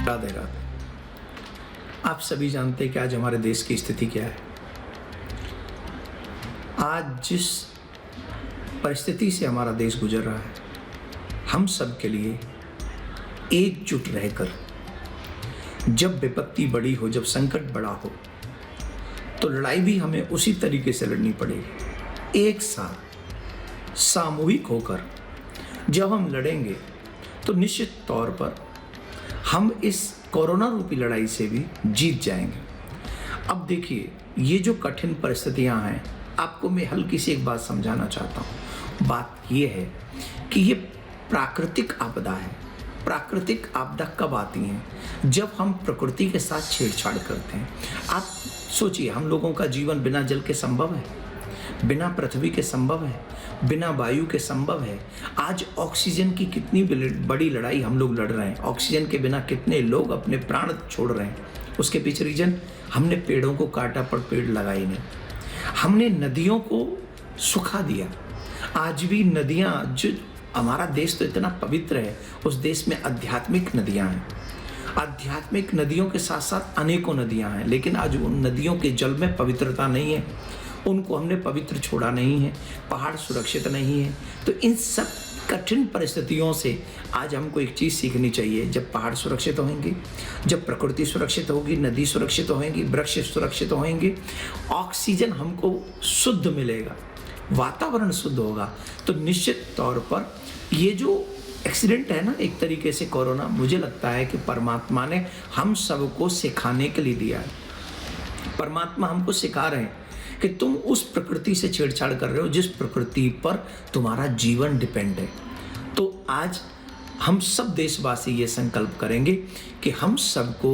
राधे राधे। आप सभी जानते हैं कि आज हमारे देश की स्थिति क्या है। आज जिस परिस्थिति से हमारा देश गुजर रहा है, हम सब के लिए एकजुट रहकर, जब विपत्ति बड़ी हो, जब संकट बड़ा हो, तो लड़ाई भी हमें उसी तरीके से लड़नी पड़ेगी। एक साथ सामूहिक होकर जब हम लड़ेंगे तो निश्चित तौर पर हम इस कोरोना रूपी लड़ाई से भी जीत जाएंगे। अब देखिए, ये जो कठिन परिस्थितियां हैं, आपको मैं हल्की सी एक बात समझाना चाहता हूँ। बात ये है कि ये प्राकृतिक आपदा है। प्राकृतिक आपदा कब आती है? जब हम प्रकृति के साथ छेड़छाड़ करते हैं। आप सोचिए, हम लोगों का जीवन बिना जल के संभव है, बिना पृथ्वी के संभव है, बिना वायु के संभव है। आज ऑक्सीजन की कितनी बड़ी लड़ाई हम लोग लड़ रहे हैं। ऑक्सीजन के बिना कितने लोग अपने प्राण छोड़ रहे हैं। उसके पीछे रीजन, हमने पेड़ों को काटा पर पेड़ लगाए नहीं। हमने नदियों को सुखा दिया। आज भी नदियाँ, जो हमारा देश तो इतना पवित्र है, उस देश में आध्यात्मिक नदियाँ हैं। आध्यात्मिक नदियों के साथ साथ अनेकों नदियाँ हैं, लेकिन आज उन नदियों के जल में पवित्रता नहीं है। उनको हमने पवित्र छोड़ा नहीं है। पहाड़ सुरक्षित नहीं है। तो इन सब कठिन परिस्थितियों से आज हमको एक चीज़ सीखनी चाहिए। जब पहाड़ सुरक्षित होंगे, जब प्रकृति सुरक्षित होगी, नदी सुरक्षित होंगी, वृक्ष सुरक्षित होंगे, ऑक्सीजन हमको शुद्ध मिलेगा, वातावरण शुद्ध होगा, तो निश्चित तौर पर ये जो एक्सीडेंट है ना, एक तरीके से कोरोना, मुझे लगता है कि परमात्मा ने हम सबको सिखाने के लिए दिया है। परमात्मा हमको सिखा रहे हैं कि तुम उस प्रकृति से छेड़छाड़ कर रहे हो जिस प्रकृति पर तुम्हारा जीवन डिपेंड है। तो आज हम सब देशवासी ये संकल्प करेंगे कि हम सबको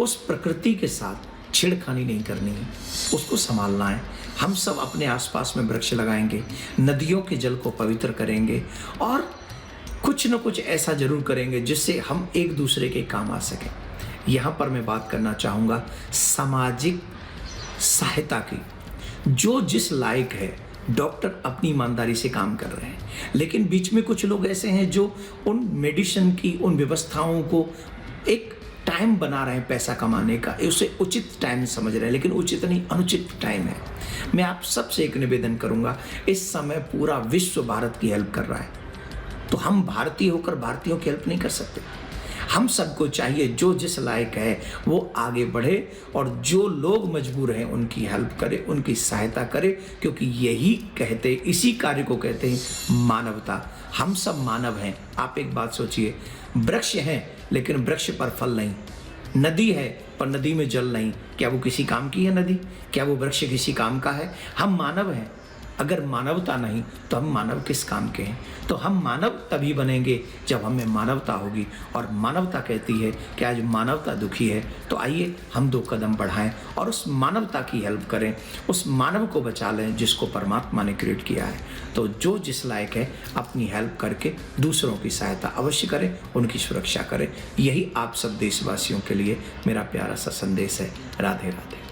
उस प्रकृति के साथ छेड़खानी नहीं करनी है, उसको संभालना है। हम सब अपने आसपास में वृक्ष लगाएंगे, नदियों के जल को पवित्र करेंगे और कुछ न कुछ ऐसा जरूर करेंगे जिससे हम एक दूसरे के काम आ सकें। यहाँ पर मैं बात करना चाहूँगा सामाजिक सहायता की। जो जिस लायक है, डॉक्टर अपनी ईमानदारी से काम कर रहे हैं, लेकिन बीच में कुछ लोग ऐसे हैं जो उन मेडिसिन की, उन व्यवस्थाओं को एक टाइम बना रहे हैं पैसा कमाने का, उसे उचित टाइम समझ रहे हैं, लेकिन उचित नहीं, अनुचित टाइम है। मैं आप सबसे एक निवेदन करूंगा, इस समय पूरा विश्व भारत की हेल्प कर रहा है, तो हम भारतीय होकर भारतीयों की हेल्प नहीं कर सकते। हम सबको चाहिए जो जिस लायक है वो आगे बढ़े और जो लोग मजबूर हैं उनकी हेल्प करे, उनकी सहायता करे, क्योंकि यही कहते, इसी कार्य को कहते हैं मानवता। हम सब मानव हैं। आप एक बात सोचिए, वृक्ष हैं लेकिन वृक्ष पर फल नहीं, नदी है पर नदी में जल नहीं। क्या वो किसी काम की है नदी? क्या वो वृक्ष किसी काम का है? हम मानव हैं। अगर मानवता नहीं तो हम मानव किस काम के हैं? तो हम मानव तभी बनेंगे जब हमें मानवता होगी। और मानवता कहती है कि आज मानवता दुखी है, तो आइए हम 2 कदम बढ़ाएं और उस मानवता की हेल्प करें, उस मानव को बचा लें जिसको परमात्मा ने क्रिएट किया है। तो जो जिस लायक है अपनी हेल्प करके दूसरों की सहायता अवश्य करें, उनकी सुरक्षा करें। यही आप सब देशवासियों के लिए मेरा प्यारा सा संदेश है। राधे राधे।